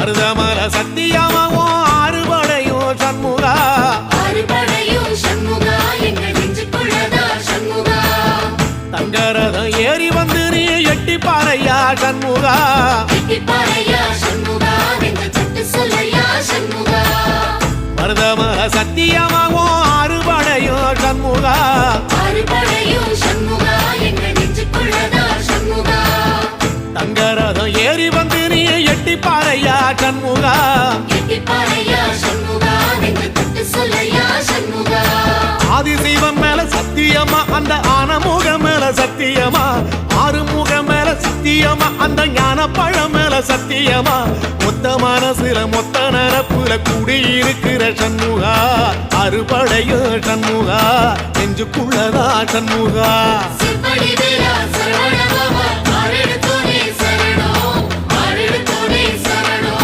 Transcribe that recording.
மருதமல சத்தியமாவும் ஆறுபடையும் சண்முகா தங்கரதம் ஏறி வந்து நீ எட்டி பாறையா சண்முகா மருதமல சத்தியமாவும் ஆறுபடையும் சண்முகா தங்கரதம் ஏறி வந்து நீ எட்டி பாறையா சண்முகா ஆதிசைவம் மேல சத்தியமா அந்த ஆனமுகம் மேல சத்தியமா ஆறுமுகம் மேல சத்தியமா அந்த ஞான பழம் மேல சத்தியமா மொத்த மனசுல மொத்த நரப்புல குடியிருக்கிற சண்முகா அறுபடையும் சண்முகா நெஞ்சுக்குள்ளதா சண்முகா